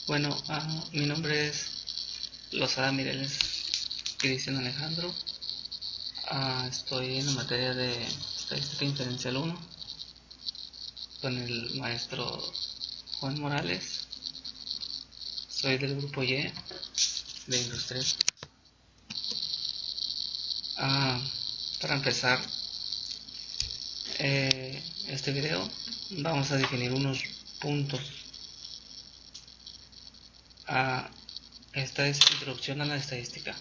Bueno, mi nombre es Lozada Mireles Cristian Alejandro. Estoy en la materia de Estadística Inferencial 1 con el maestro Juan Morales. Soy del grupo Y de Industrial. Para empezar este video, vamos a definir unos puntos. Esta es introducción a la estadística.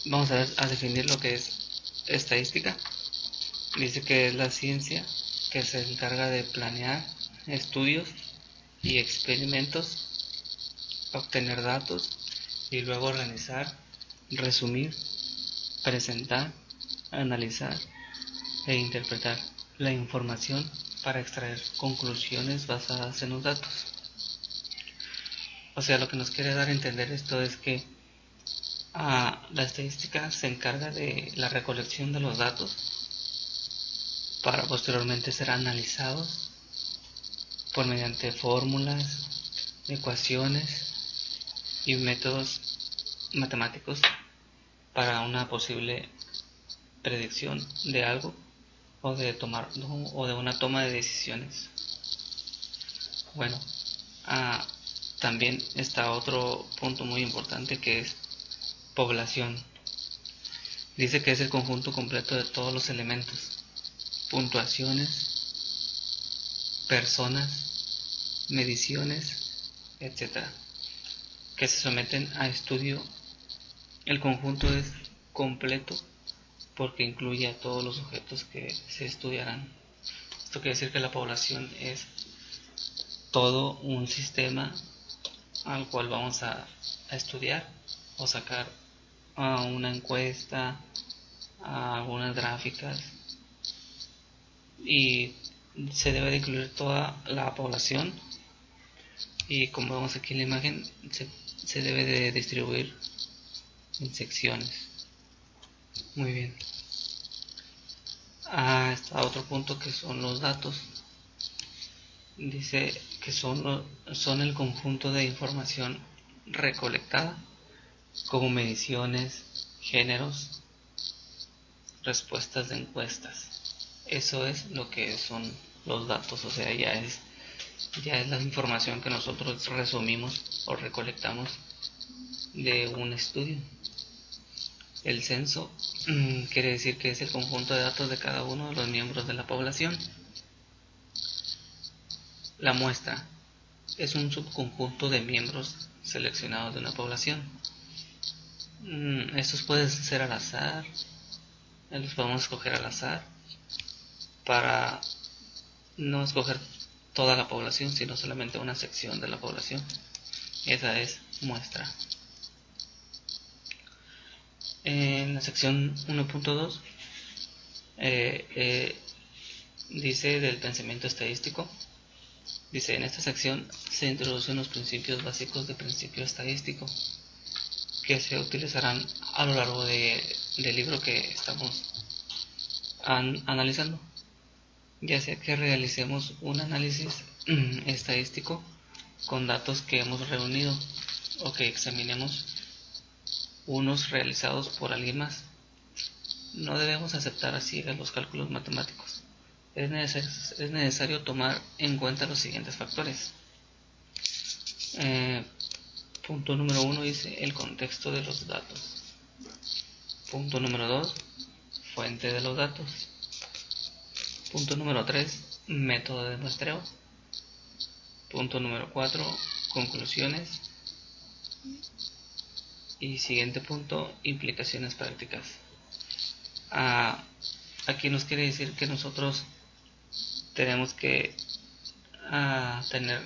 Vamos a definir lo que es estadística. Dice que es la ciencia que se encarga de planear estudios y experimentos, obtener datos y luego organizar, resumir, presentar, analizar e interpretar la información para extraer conclusiones basadas en los datos. O sea, lo que nos quiere dar a entender esto es que la estadística se encarga de la recolección de los datos para posteriormente ser analizados por mediante fórmulas, ecuaciones y métodos matemáticos para una posible predicción de algo o de una toma de decisiones. Bueno, también está otro punto muy importante, que es población. Dice que es el conjunto completo de todos los elementos, puntuaciones, personas, mediciones, etc., que se someten a estudio. El conjunto es completo porque incluye a todos los sujetos que se estudiarán. Esto quiere decir que la población es todo un sistema al cual vamos a estudiar o sacar una encuesta, algunas gráficas, y se debe de incluir toda la población, y como vemos aquí en la imagen se debe de distribuir en secciones. Muy bien. Está otro punto, que son los datos. Dice que son el conjunto de información recolectada, como mediciones, géneros, respuestas de encuestas. Eso es lo que son los datos. O sea, ya es la información que nosotros resumimos o recolectamos de un estudio. El censo quiere decir que es el conjunto de datos de cada uno de los miembros de la población. La muestra es un subconjunto de miembros seleccionados de una población. Estos pueden ser al azar, los podemos escoger al azar para no escoger toda la población, sino solamente una sección de la población. Esa es muestra. En la sección 1.2 dice del pensamiento estadístico. Dice: en esta sección se introducen los principios básicos de principio estadístico que se utilizarán a lo largo del libro que estamos analizando, ya sea que realicemos un análisis estadístico con datos que hemos reunido o que examinemos unos realizados por alguien más. No debemos aceptar a ciegas los cálculos matemáticos. Es necesario tomar en cuenta los siguientes factores. Punto número 1 dice el contexto de los datos. Punto número 2, fuente de los datos. Punto número 3, método de muestreo. Punto número 4, conclusiones. Y siguiente punto, implicaciones prácticas. Aquí nos quiere decir que nosotros tenemos que tener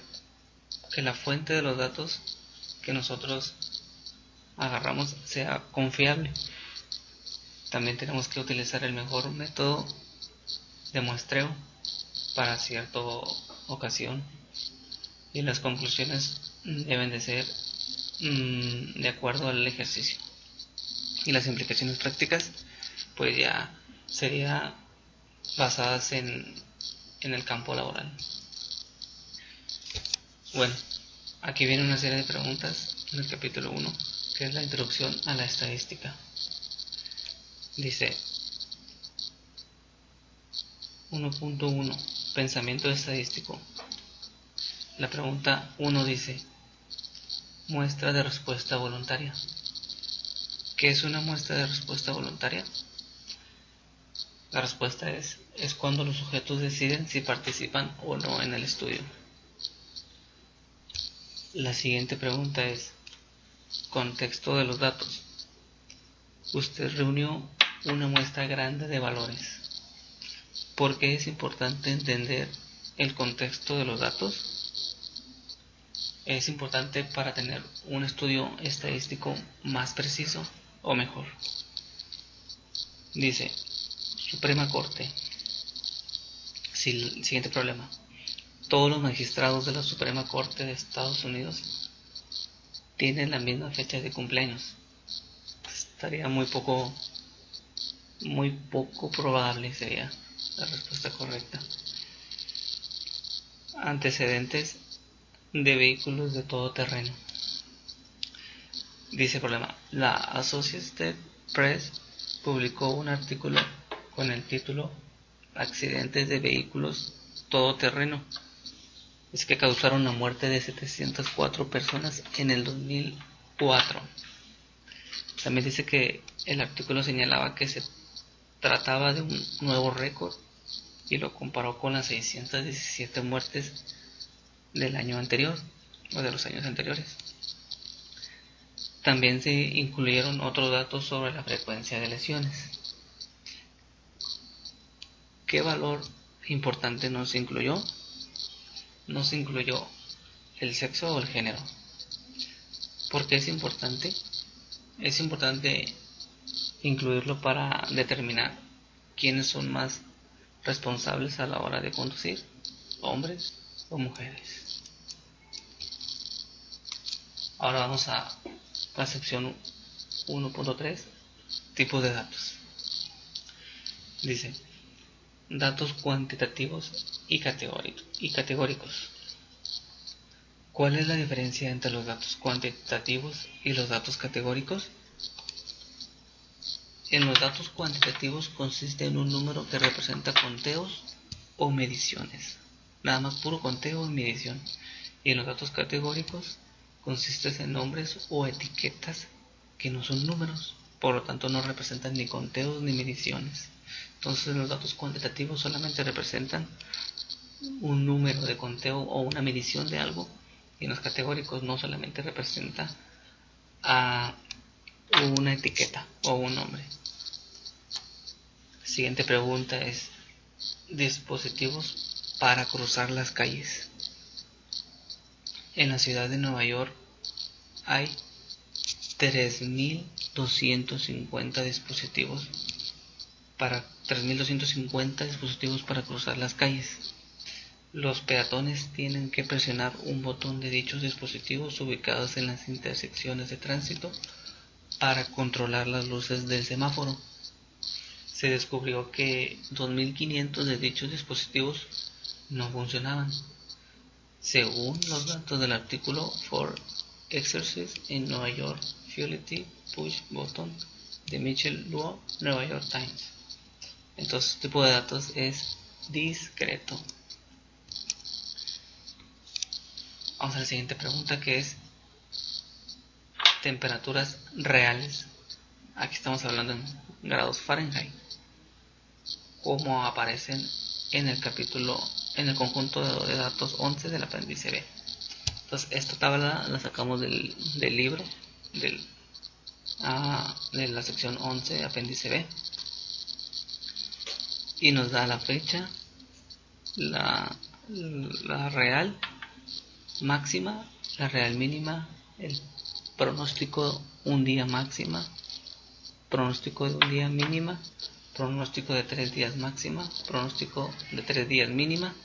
que la fuente de los datos que nosotros agarramos sea confiable. También tenemos que utilizar el mejor método de muestreo para cierta ocasión, y las conclusiones deben de ser de acuerdo al ejercicio. Y las implicaciones prácticas pues ya sería basadas en el campo laboral. Bueno, aquí viene una serie de preguntas en el capítulo 1, que es la introducción a la estadística. Dice 1.1 Pensamiento estadístico. La pregunta 1 dice: muestra de respuesta voluntaria. ¿Qué es una muestra de respuesta voluntaria? La respuesta es cuando los sujetos deciden si participan o no en el estudio. La siguiente pregunta es: contexto de los datos. Usted reunió una muestra grande de valores. ¿Por qué es importante entender el contexto de los datos? Es importante para tener un estudio estadístico más preciso o mejor. Dice: Suprema Corte. Siguiente problema. Todos los magistrados de la Suprema Corte de Estados Unidos tienen la misma fecha de cumpleaños. Estaría muy poco probable, sería la respuesta correcta. Antecedentes de vehículos de todo terreno. Dice el problema: la Associated Press publicó un artículo con el título Accidentes de vehículos todoterreno. Es que causaron la muerte de 704 personas en el 2004. También dice que el artículo señalaba que se trataba de un nuevo récord y lo comparó con las 617 muertes del año anterior o de los años anteriores. También se incluyeron otros datos sobre la frecuencia de lesiones. ¿Qué valor importante no se incluyó? No se incluyó el sexo o el género. ¿Por qué es importante? Es importante incluirlo para determinar quiénes son más responsables a la hora de conducir, hombres o mujeres. Ahora vamos a la sección 1.3, tipos de datos. Dice: datos cuantitativos y categóricos. ¿Cuál es la diferencia entre los datos cuantitativos y los datos categóricos? En los datos cuantitativos consiste en un número que representa conteos o mediciones. Nada más puro conteo y medición. Y en los datos categóricos consiste en nombres o etiquetas que no son números. Por lo tanto no representan ni conteos ni mediciones. Entonces los datos cuantitativos solamente representan un número de conteo o una medición de algo. Y en los categóricos no solamente representa a una etiqueta o un nombre. Siguiente pregunta es: dispositivos para cruzar las calles. En la ciudad de Nueva York hay 3.250 dispositivos para 3.250 dispositivos para cruzar las calles. Los peatones tienen que presionar un botón de dichos dispositivos ubicados en las intersecciones de tránsito para controlar las luces del semáforo. Se descubrió que 2.500 de dichos dispositivos no funcionaban, según los datos del artículo For Exercise in New York Futility Push Button de Michel Luo, New York Times. Entonces, este tipo de datos es discreto. Vamos a la siguiente pregunta, que es temperaturas reales. Aquí estamos hablando en grados Fahrenheit, como aparecen en el capítulo, en el conjunto de datos 11 del apéndice B. Entonces esta tabla la sacamos del libro de la sección 11 apéndice B, y nos da la fecha, la real máxima, la real mínima, el pronóstico un día máxima, pronóstico de un día mínima, pronóstico de 3 días máxima, pronóstico de 3 días mínima,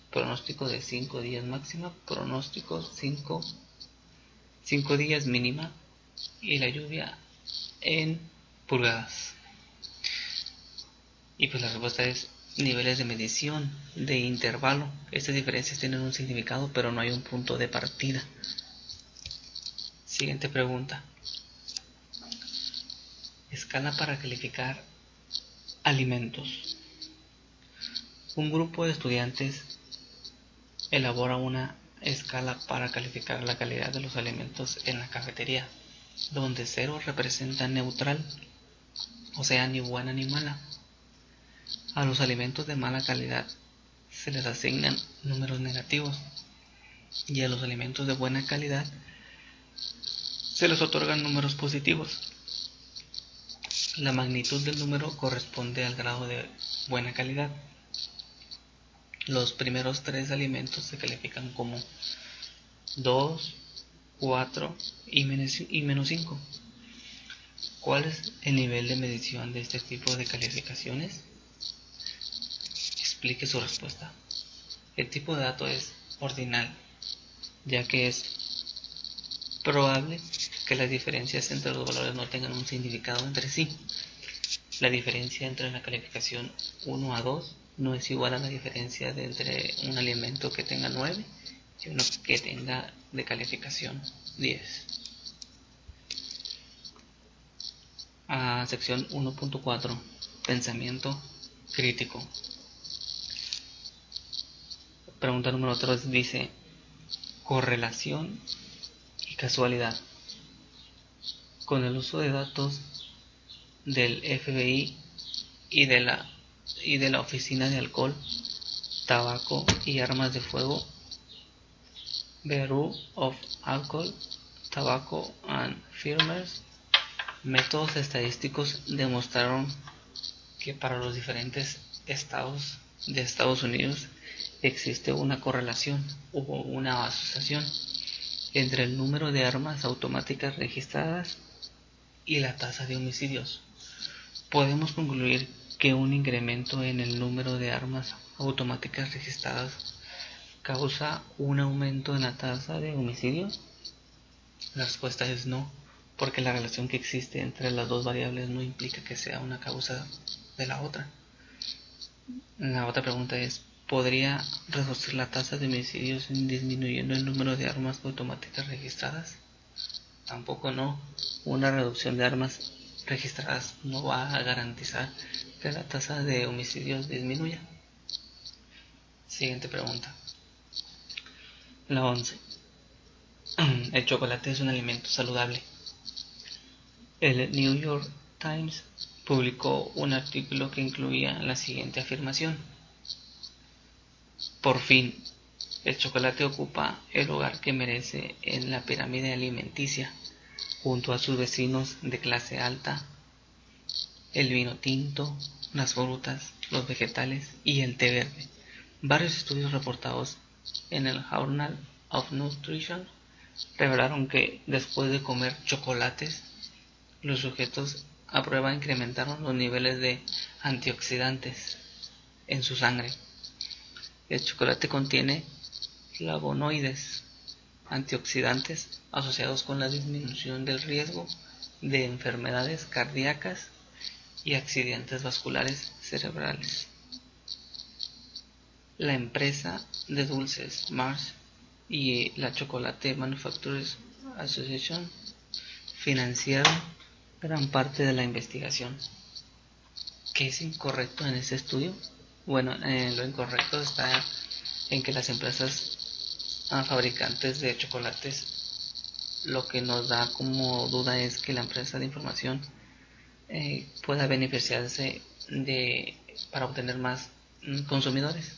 pronóstico de 5 días máxima, pronóstico 5 días mínima, y la lluvia en pulgadas. Y pues la respuesta es niveles de medición, de intervalo. Estas diferencias tienen un significado, pero no hay un punto de partida. Siguiente pregunta. Escala para calificar alimentos. Un grupo de estudiantes elabora una escala para calificar la calidad de los alimentos en la cafetería, donde 0 representa neutral, o sea, ni buena ni mala. A los alimentos de mala calidad se les asignan números negativos y a los alimentos de buena calidad se les otorgan números positivos. La magnitud del número corresponde al grado de buena calidad. Los primeros 3 alimentos se califican como 2, 4 y menos 5. ¿Cuál es el nivel de medición de este tipo de calificaciones? Explique su respuesta. El tipo de dato es ordinal, ya que es probable que las diferencias entre los valores no tengan un significado entre sí. La diferencia entre la calificación 1 a 2 no es igual a la diferencia entre un alimento que tenga 9 y uno que tenga de calificación 10. Sección 1.4. Pensamiento crítico. Pregunta número 3 dice: correlación y casualidad. Con el uso de datos del FBI y de la Oficina de Alcohol, Tabaco y Armas de Fuego, Bureau of Alcohol, Tobacco and Firearms, métodos estadísticos demostraron que para los diferentes estados de Estados Unidos existe una correlación o una asociación entre el número de armas automáticas registradas y la tasa de homicidios. Podemos concluir que un incremento en el número de armas automáticas registradas causa un aumento en la tasa de homicidios. La respuesta es no, porque la relación que existe entre las dos variables no implica que sea una causa de la otra. La otra pregunta es: ¿podría reducir la tasa de homicidios disminuyendo el número de armas automáticas registradas? Tampoco no. Una reducción de armas registradas no va a garantizar que la tasa de homicidios disminuya. Siguiente pregunta. La 11. El chocolate es un alimento saludable. El New York Times publicó un artículo que incluía la siguiente afirmación: por fin, el chocolate ocupa el lugar que merece en la pirámide alimenticia, junto a sus vecinos de clase alta, el vino tinto, las frutas, los vegetales y el té verde. Varios estudios reportados en el Journal of Nutrition revelaron que después de comer chocolates, los sujetos a prueba incrementaron los niveles de antioxidantes en su sangre. El chocolate contiene flavonoides, antioxidantes asociados con la disminución del riesgo de enfermedades cardíacas y accidentes vasculares cerebrales. La empresa de dulces Mars y la Chocolate Manufacturers Association financiaron gran parte de la investigación. ¿Qué es incorrecto en este estudio? Bueno, lo incorrecto está en que las empresas fabricantes de chocolates, lo que nos da como duda es que la empresa de información pueda beneficiarse para obtener más consumidores.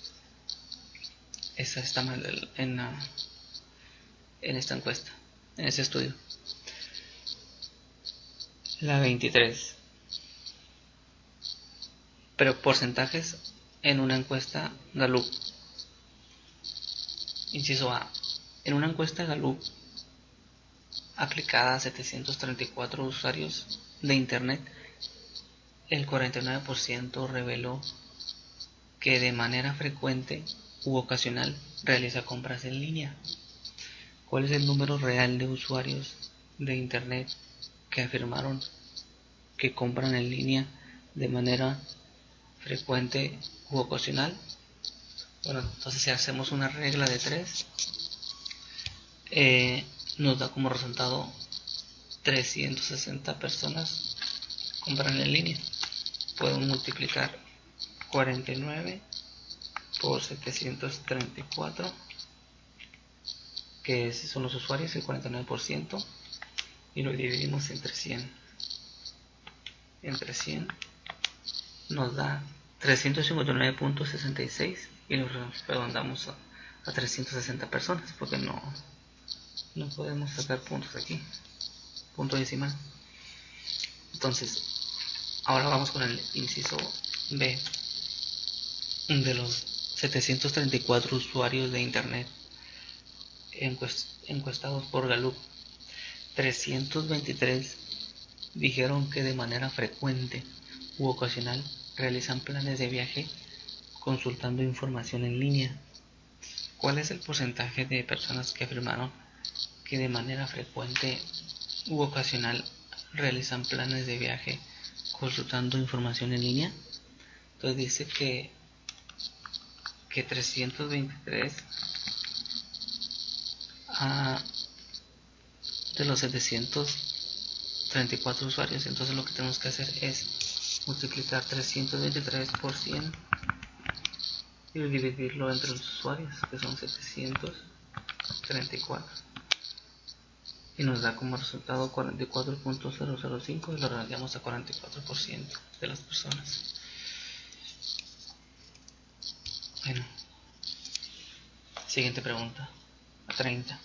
Esa está mal en esta encuesta, en este estudio. La 23. Pero porcentajes en una encuesta Gallup. Inciso A. En una encuesta Gallup aplicada a 734 usuarios de Internet, el 49% reveló que de manera frecuente u ocasional realiza compras en línea. ¿Cuál es el número real de usuarios de Internet que afirmaron que compran en línea de manera frecuente u ocasional. Bueno, entonces si hacemos una regla de 3, nos da como resultado 360 personas compran en línea. Podemos multiplicar 49 por 734, que son los usuarios, el 49%, y lo dividimos entre 100. Entre 100 nos da 359.66 y lo redondamos a 360 personas, porque no podemos sacar puntos aquí, punto decimal. Entonces, ahora vamos con el inciso B. De los 734 usuarios de internet encuestados por Gallup, 323 dijeron que de manera frecuente u ocasional realizan planes de viaje consultando información en línea. ¿Cuál es el porcentaje de personas que afirmaron que de manera frecuente u ocasional realizan planes de viaje consultando información en línea? Entonces dice que 323 de los 734 usuarios. Entonces lo que tenemos que hacer es multiplicar 323 por 100 y dividirlo entre los usuarios, que son 734, y nos da como resultado 44.005 y lo redondeamos a 44% de las personas. Bueno, siguiente pregunta, 30.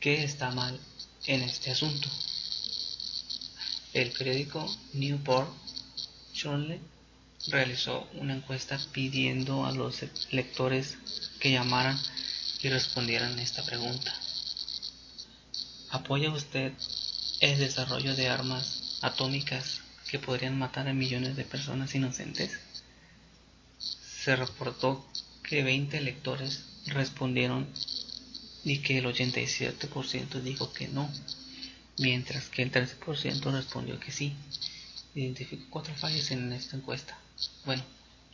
¿Qué está mal en este asunto? El periódico Newport Journal realizó una encuesta pidiendo a los lectores que llamaran y respondieran esta pregunta: ¿apoya usted el desarrollo de armas atómicas que podrían matar a millones de personas inocentes? Se reportó que 20 lectores respondieron y que el 87% dijo que no, mientras que el 13% respondió que sí. Identificó 4 fallas en esta encuesta. Bueno,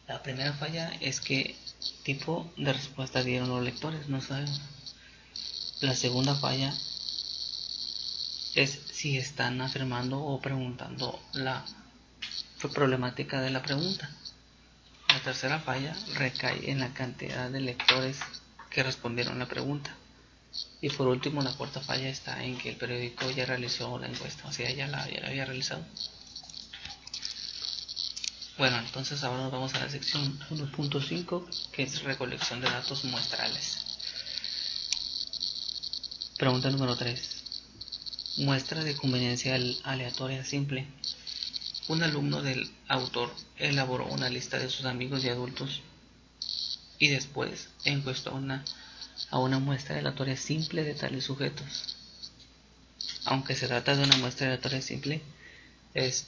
la primera falla es qué tipo de respuesta dieron los lectores, no sabemos. La segunda falla es si están afirmando o preguntando la problemática de la pregunta. La tercera falla recae en la cantidad de lectores que respondieron la pregunta. Y por último, la cuarta falla está en que el periódico ya realizó la encuesta, o sea, ya la había realizado. Bueno, entonces ahora nos vamos a la sección 1.5, que es recolección de datos muestrales. Pregunta número 3. Muestra de conveniencia aleatoria simple. Un alumno del autor elaboró una lista de sus amigos y adultos y después encuestó a una muestra aleatoria simple de tales sujetos. Aunque se trata de una muestra aleatoria simple, es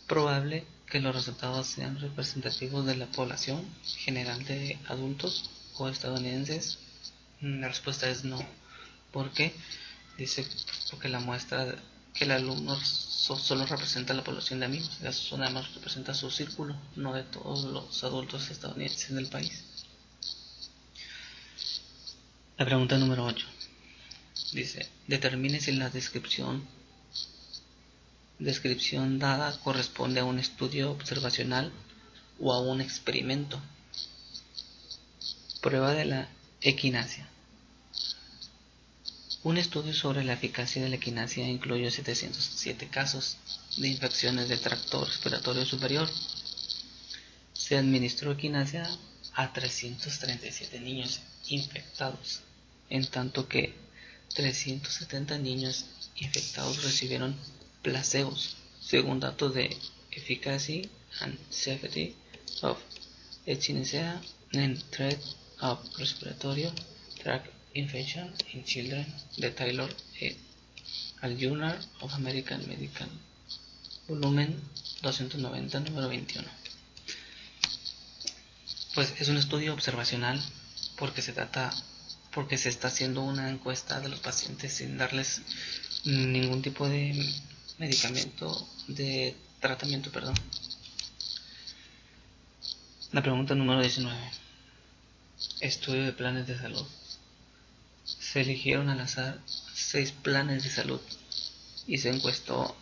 probable que los resultados sean representativos de la población general de adultos o estadounidenses. La respuesta es no. ¿Por qué? Dice porque la muestra que el alumno solo representa la población de amigos, eso nada más representa su círculo, no de todos los adultos estadounidenses del país. La pregunta número 8 dice: determine si la descripción dada corresponde a un estudio observacional o a un experimento. Prueba de la equinacia. Un estudio sobre la eficacia de la equinacia incluyó 707 casos de infecciones del tracto respiratorio superior. Se administró equinacia a 337 niños infectados, en tanto que 370 niños infectados recibieron placebos, según datos de Efficacy and Safety of Echinacea and Threat of Respiratory Tract Infection in Children de Taylor et al Journal of American Medical, volumen 290, número 21. Pues es un estudio observacional porque se está haciendo una encuesta de los pacientes sin darles ningún tipo de tratamiento. La pregunta número 19. Estudio de planes de salud. Se eligieron al azar 6 planes de salud y se encuestó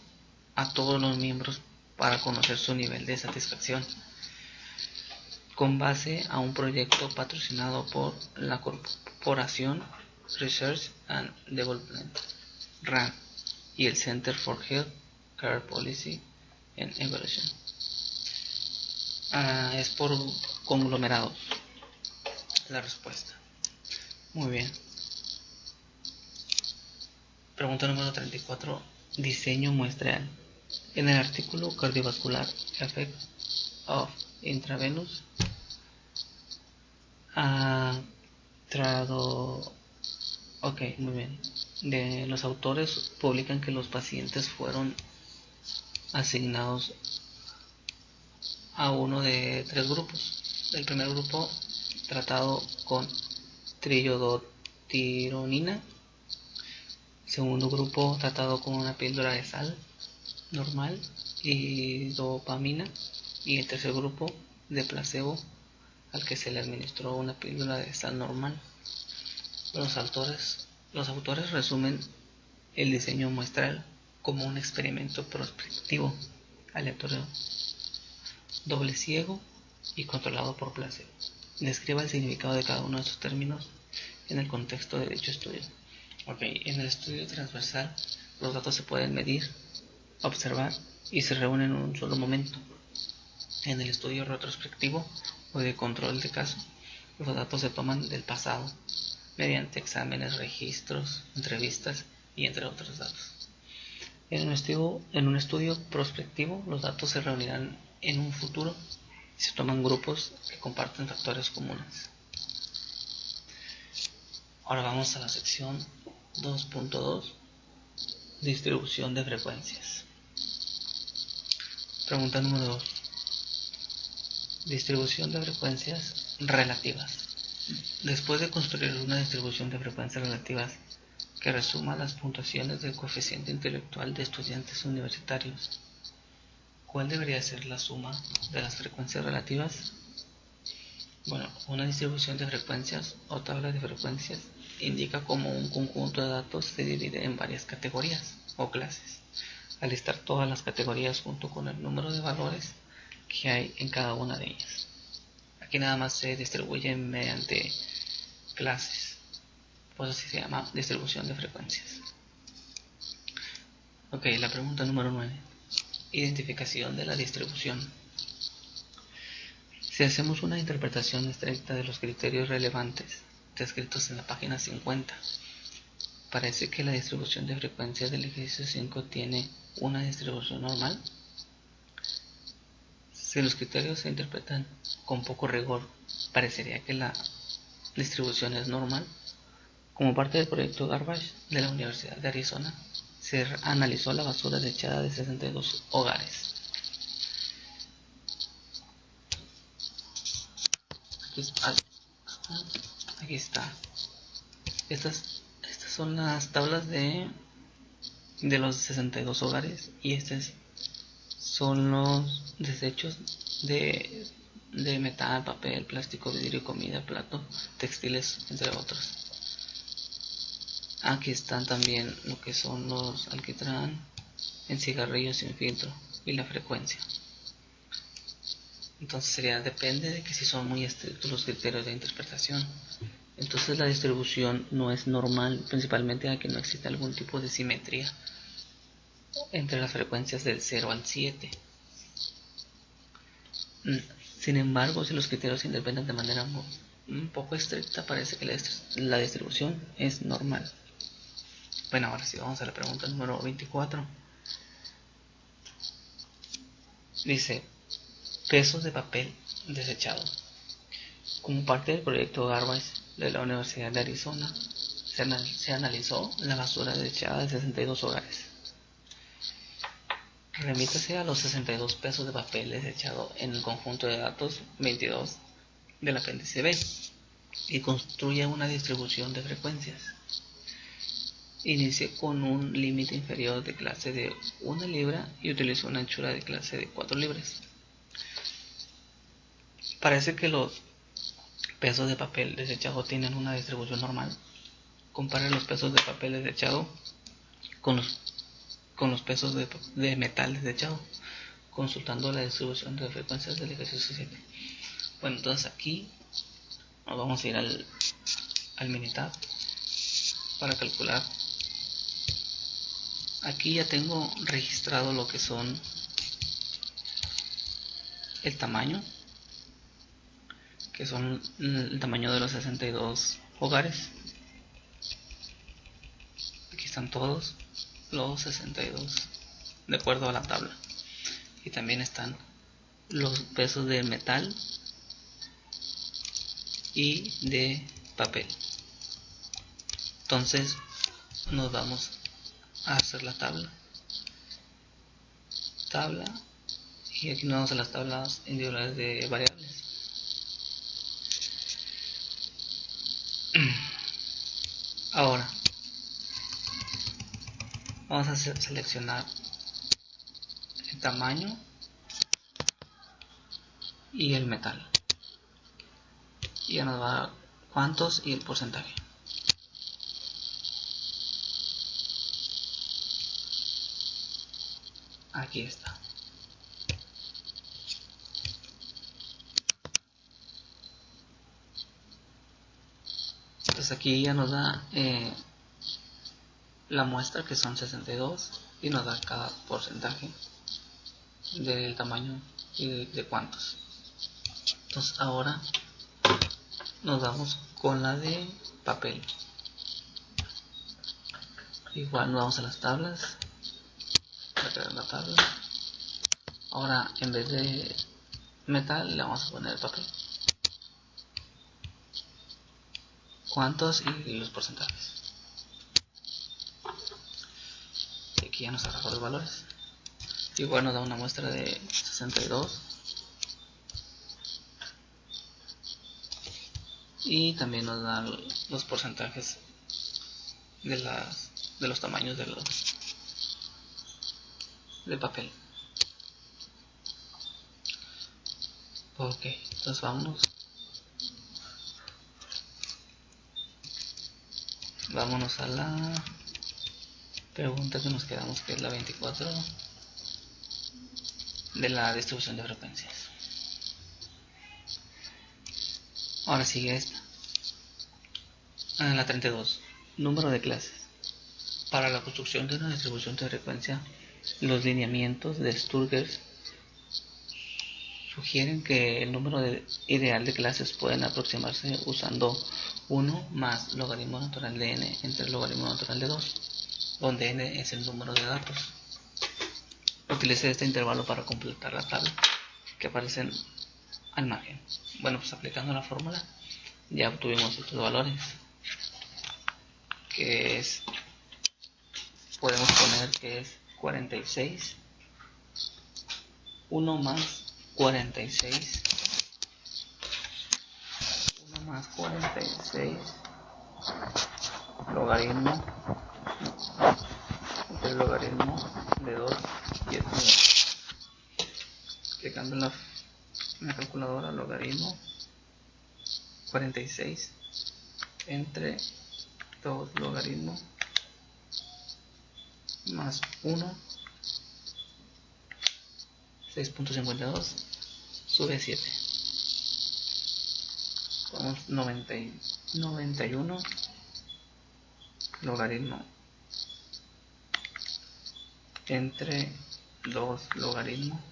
a todos los miembros para conocer su nivel de satisfacción con base a un proyecto patrocinado por la Corporación Research and Development (RAND) y el Center for Health Care Policy and Evaluation. Es por conglomerados la respuesta. Muy bien. Pregunta número 34. Diseño muestreal. En el artículo Cardiovascular Effect of Intravenous muy bien. Los autores publican que los pacientes fueron asignados a uno de 3 grupos. El primer grupo tratado con triodotironina. Segundo grupo tratado con una píldora de sal normal y dopamina. Y el tercer grupo de placebo, al que se le administró una píldora de sal normal. Los autores resumen el diseño muestral como un experimento prospectivo, aleatorio, doble ciego y controlado por placebo. Describa el significado de cada uno de estos términos en el contexto de dicho estudio. En el estudio transversal, los datos se pueden medir, observar y se reúnen en un solo momento. En el estudio retrospectivo o de control de caso, los datos se toman del pasado mediante exámenes, registros, entrevistas y entre otros datos. En un estudio prospectivo, los datos se reunirán en un futuro y se toman grupos que comparten factores comunes. Ahora vamos a la sección 2.2, distribución de frecuencias. Pregunta número 2. Distribución de frecuencias relativas. Después de construir una distribución de frecuencias relativas que resuma las puntuaciones del coeficiente intelectual de estudiantes universitarios, ¿cuál debería ser la suma de las frecuencias relativas? Una distribución de frecuencias o tabla de frecuencias indica cómo un conjunto de datos se divide en varias categorías o clases, al listar todas las categorías junto con el número de valores que hay en cada una de ellas. Aquí nada más se distribuye mediante clases, por eso se llama distribución de frecuencias. La pregunta número 9. Identificación de la distribución. Si hacemos una interpretación estricta de los criterios relevantes descritos en la página 50, parece que la distribución de frecuencias del ejercicio 5 tiene una distribución normal. Si los criterios se interpretan con poco rigor, parecería que la distribución es normal. Como parte del proyecto Garbage de la Universidad de Arizona, se analizó la basura desechada de 62 hogares. Aquí está. Estas son las tablas de los 62 hogares y estos son los desechos de metal, papel, plástico, vidrio, comida, plato, textiles, entre otros. Aquí están también lo que son los alquitrán en cigarrillos sin filtro y la frecuencia. Entonces depende de que si son muy estrictos los criterios de interpretación. Entonces la distribución no es normal, principalmente a que no existe algún tipo de simetría entre las frecuencias del 0 al 7. Sin embargo, si los criterios se interpretan de manera un poco estricta, parece que la distribución es normal. Ahora sí, vamos a la pregunta número 24. Dice, pesos de papel desechado. Como parte del proyecto Garbage de la Universidad de Arizona, se analizó la basura desechada de 62 hogares. Remítase a los 62 pesos de papel desechado en el conjunto de datos 22 del apéndice B y construya una distribución de frecuencias. Inicie con un límite inferior de clase de 1 libra y utilice una anchura de clase de 4 libras. Parece que los pesos de papel desechado tienen una distribución normal. Compare los pesos de papel desechado con los pesos de metal desechado, consultando la distribución de frecuencias del ejercicio 7. Bueno, entonces aquí nos vamos a ir al Minitab para calcular. Aquí ya tengo registrado lo que son el tamaño, que son el tamaño de los 62 hogares. Aquí están todos los 62 de acuerdo a la tabla, y también están los pesos de metal y de papel. Entonces nos vamos a hacer la tabla, y aquí nos vamos a las tablas individuales de variables. Ahora vamos a seleccionar el tamaño y el metal, y ya nos va a dar cuántos y el porcentaje. Aquí está. Entonces aquí ya nos da la muestra, que son 62, y nos da cada porcentaje del tamaño y de cuántos. Entonces ahora nos vamos con la de papel. Igual nos vamos a las tablas, a crear la tabla. Ahora en vez de metal le vamos a poner papel, cuántos y los porcentajes. Y aquí ya nos arrojó los valores. Igual nos da una muestra de 62, y también nos da los porcentajes de los tamaños de papel. Ok, entonces vámonos a la pregunta que nos quedamos, que es la 24 de la distribución de frecuencias. Ahora sigue esta, la 32, número de clases. Para la construcción de una distribución de frecuencia, los lineamientos de Sturger sugieren que el número ideal de clases pueden aproximarse usando 1 más logaritmo natural de n entre el logaritmo natural de 2, donde n es el número de datos. Utilice este intervalo para completar la tabla que aparecen al margen. Bueno, pues aplicando la fórmula ya obtuvimos estos valores, que es, podemos poner que es 46, 1 más 46, 1 más 46 logaritmo entre el logaritmo de 2 y el 1. Aplicando en la calculadora, logaritmo 46 entre 2 logaritmo más 1, 6.52 sube 7. Vamos 91 logaritmo entre 2 logaritmo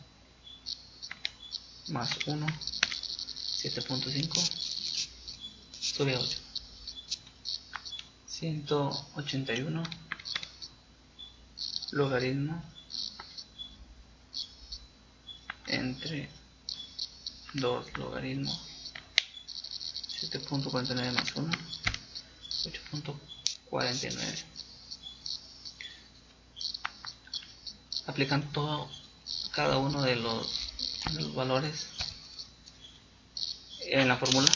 más 1, 7.5 sube 8. 181 logaritmo entre 2 logaritmo 7.49 más 1, 8.49. Aplicando cada uno de los valores en la fórmula,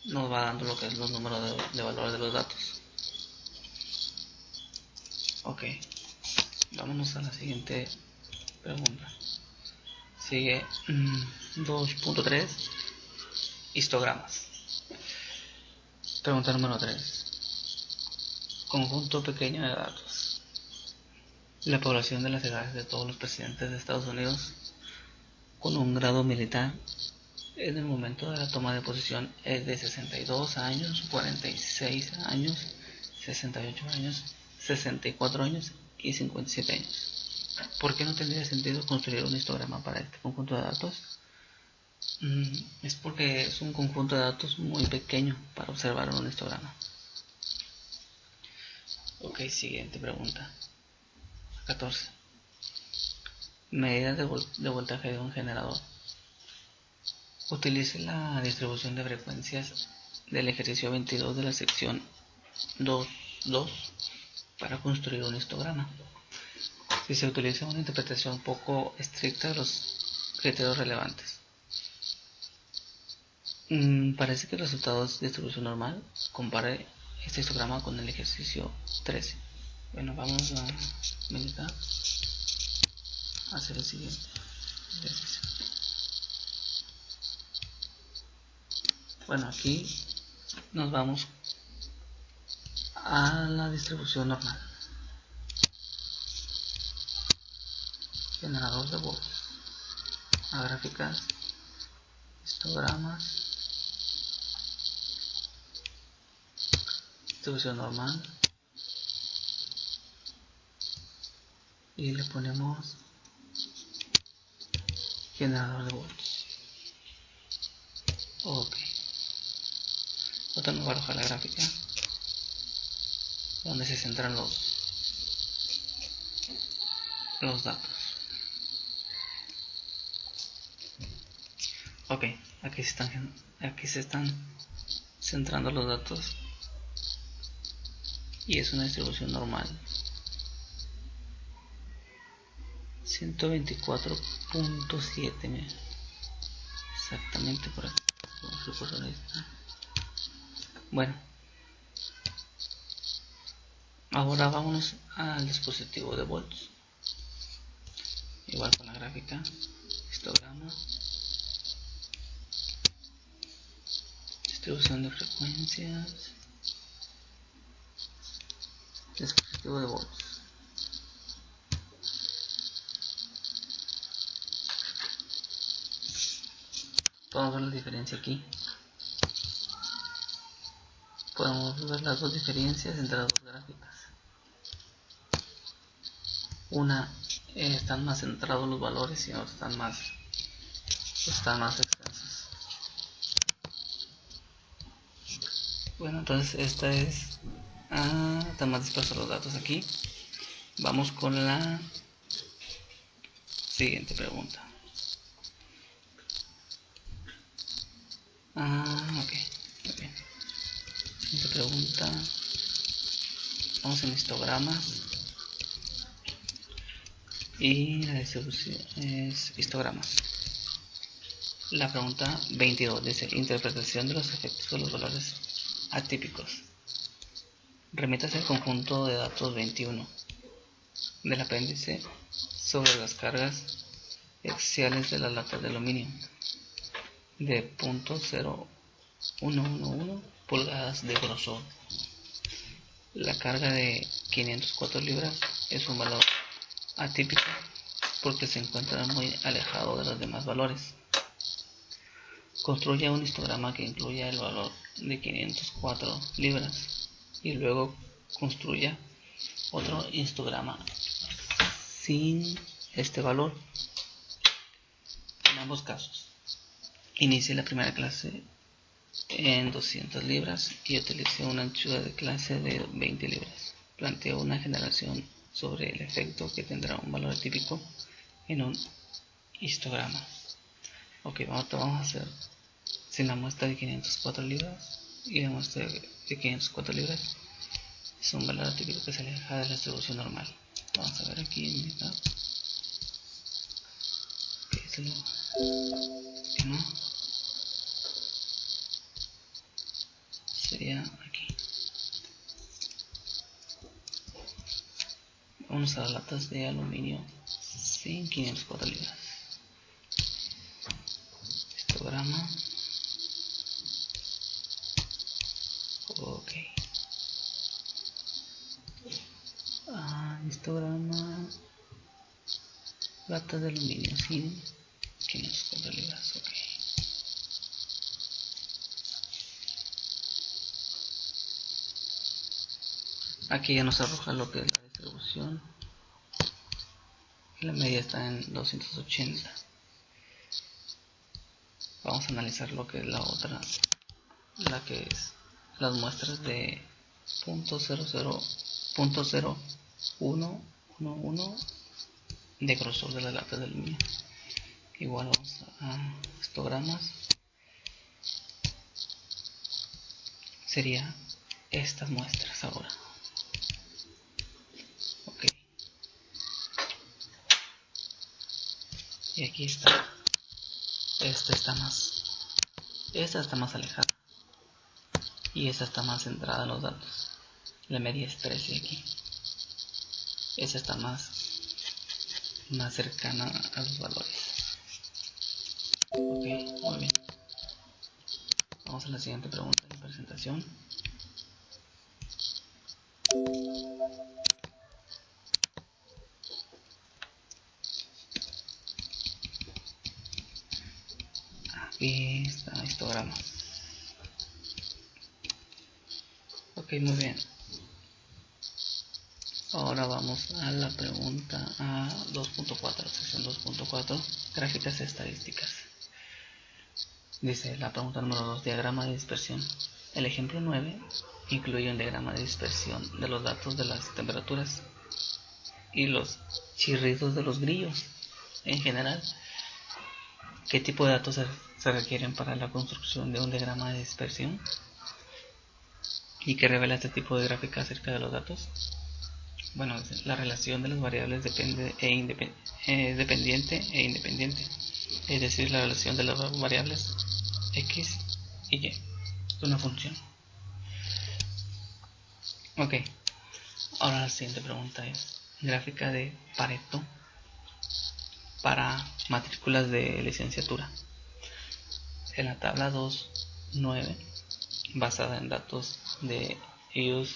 nos va dando lo que es los números de valores de los datos. Ok, vámonos a la siguiente pregunta. Sigue 2.3. histogramas. Pregunta número 3. Conjunto pequeño de datos. La población de las edades de todos los presidentes de Estados Unidos con un grado militar en el momento de la toma de posición es de 62 años, 46 años, 68 años, 64 años y 57 años. ¿Por qué no tendría sentido construir un histograma para este conjunto de datos? Es porque es un conjunto de datos muy pequeño para observar en un histograma. Ok, siguiente pregunta. 14. Medida de voltaje de un generador. Utilice la distribución de frecuencias del ejercicio 22 de la sección 2.2 para construir un histograma. Si se utiliza una interpretación poco estricta de los criterios relevantes. Parece que el resultado es distribución normal. Compare este histograma con el ejercicio 13. Bueno, vamos a hacer el siguiente ejercicio. Bueno, aquí nos vamos a la distribución normal. Generador de volts. A gráficas, histogramas, distribución normal. Y le ponemos generador de volts. Ok. Otra nos va a arrojar la gráfica donde se centran los datos. Ok, aquí se están centrando los datos y es una distribución normal. 124.7, exactamente por aquí. Bueno, ahora vámonos al dispositivo de volts. Igual con la gráfica, histograma, distribución de frecuencias, dispositivo de volts. Podemos ver la diferencia aquí. Podemos ver las dos diferencias entre las dos gráficas. Una están más centrados los valores y otra están más extensos. Bueno, entonces esta es están más dispersos los datos aquí. Vamos con la siguiente pregunta. Ok, muy bien. Siguiente pregunta. Vamos en histogramas. Y la distribución es histogramas. La pregunta 22 dice: interpretación de los efectos de los valores atípicos. Remítase al conjunto de datos 21 del apéndice sobre las cargas axiales de las latas de aluminio de 0.0111 pulgadas de grosor. La carga de 504 libras es un valor atípico porque se encuentra muy alejado de los demás valores. Construya un histograma que incluya el valor de 504 libras y luego construya otro histograma sin este valor. En ambos casos, inicie la primera clase en 200 libras y utilice una anchura de clase de 20 libras. Planteo una generación sobre el efecto que tendrá un valor típico en un histograma. Ok, vamos a hacer sin la muestra de 504 libras y la muestra de 504 libras es un valor típico que se aleja de la distribución normal. Vamos a ver aquí en mi tab. Que no sería aquí. Vamos a las latas de aluminio sin 504 libras. Histograma. Lata de aluminio sin 550 libras. Ok. Aquí ya nos arroja lo que es la distribución. La media está en 280. Vamos a analizar lo que es la otra, la que es las muestras de .00.0111 de grosor de la lata de aluminio. Igual vamos a histogramas. Sería estas muestras ahora. Ok. Y aquí está. Esta está más alejada. Y esta está más centrada en los datos. La media es 13 aquí. Esa está más cercana a los valores. Ok, muy bien. Vamos a la siguiente pregunta de presentación. Aquí está histograma. Ok, muy bien. Ahora vamos a la pregunta a 2.4, sección 2.4, gráficas estadísticas. Dice la pregunta número 2, diagrama de dispersión. El ejemplo 9 incluye un diagrama de dispersión de los datos de las temperaturas y los chirridos de los grillos. En general, ¿qué tipo de datos se requieren para la construcción de un diagrama de dispersión? ¿Y qué revela este tipo de gráfica acerca de los datos? Bueno, la relación de las variables dependiente e independiente, es decir, la relación de las variables x y y de una función. Ok, ahora la siguiente pregunta es gráfica de Pareto para matrículas de licenciatura. En la tabla 2.9, basada en datos de US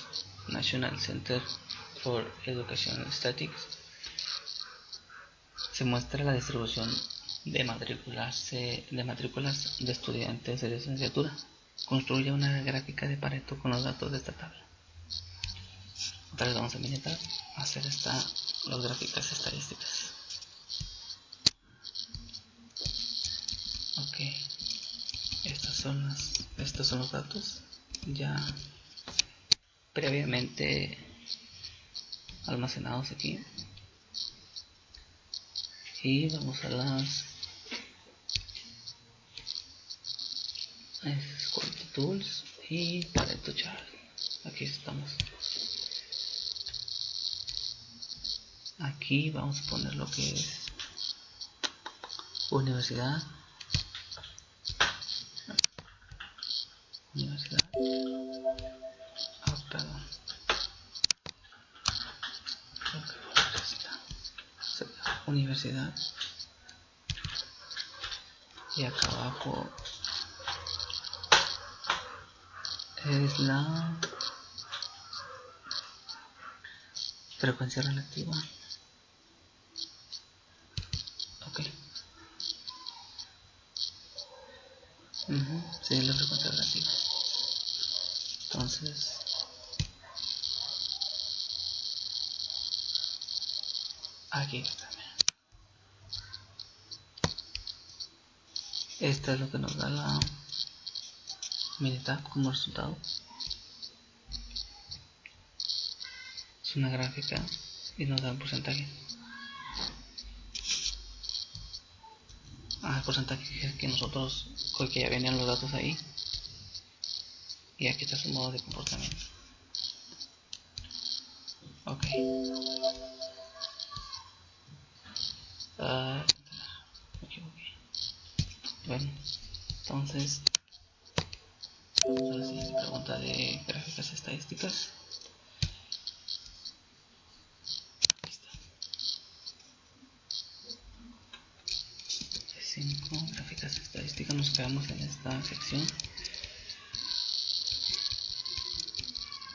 National Center for Educational Statistics, se muestra la distribución de matrículas de estudiantes de licenciatura. Construye una gráfica de Pareto con los datos de esta tabla. Otra vez vamos a militar a hacer las gráficas estadísticas. Ok, estos son los datos ya previamente almacenados aquí. Y vamos a las Quality Tools y Pareto Chart. Aquí estamos. Aquí vamos a poner lo que es universidad. Perdón. Universidad. Y acá abajo es la frecuencia relativa. Ok. Sí, la frecuencia relativa. Entonces, aquí está. Esta es lo que nos da la Minitab como resultado. Es una gráfica y nos da un porcentaje. El porcentaje que nosotros, que ya venían los datos ahí. Y aquí está su modo de comportamiento. Ok. Me equivoqué. Bueno, entonces vamos a la siguiente pregunta de gráficas estadísticas. 5 gráficas estadísticas, nos quedamos en esta sección.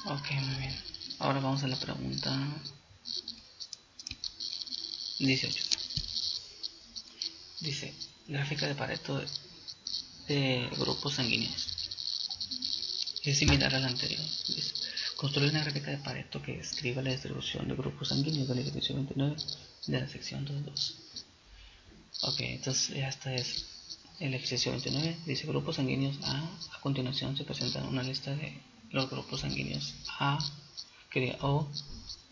Ok, muy bien. Ahora vamos a la pregunta 18. Dice, gráfica de Pareto de grupos sanguíneos. Es similar a la anterior. Dice, construye una gráfica de Pareto que describa la distribución de grupos sanguíneos del ejercicio 29 de la sección 2.2. Ok, entonces ya está es el ejercicio 29. Dice grupos sanguíneos A. A continuación se presenta una lista de los grupos sanguíneos A, que O,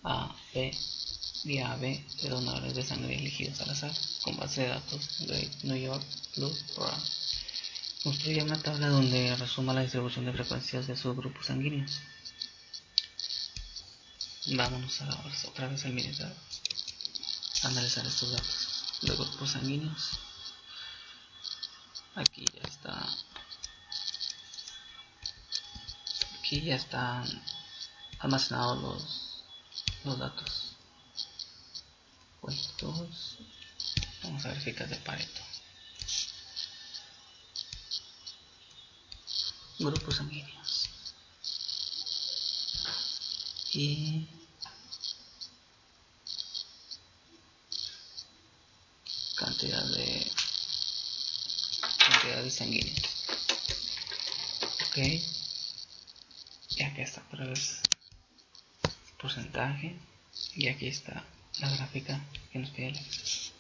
A, B, y AB de donadores de sangre elegidos al azar con base de datos de New York Blood Program. Construye una tabla donde resuma la distribución de frecuencias de sus grupos sanguíneos. Vámonos otra vez al militar a analizar estos datos de grupos sanguíneos. Aquí ya están almacenados los datos. Pues vamos a verificar de Pareto. Grupos sanguíneos. Y cantidad de sanguíneos. Ok. Y aquí está otra vez el porcentaje. Y aquí está la gráfica que nos pide el ejercicio.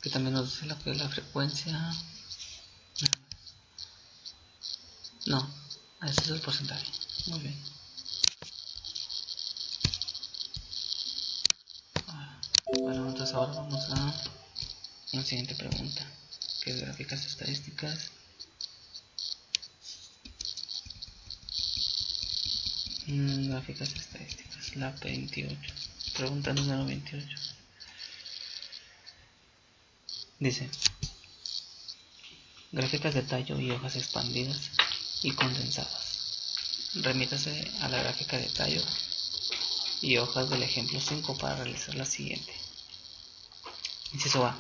Que también nos dice la frecuencia. No, ese es el porcentaje. Muy bien. Bueno, entonces ahora vamos a la siguiente pregunta, que es gráficas estadísticas. Gráficas estadísticas, la 28. Pregunta número 28. Dice, gráficas de tallo y hojas expandidas y condensadas. Remítase a la gráfica de tallo y hojas del ejemplo 5 para realizar la siguiente. Inciso A.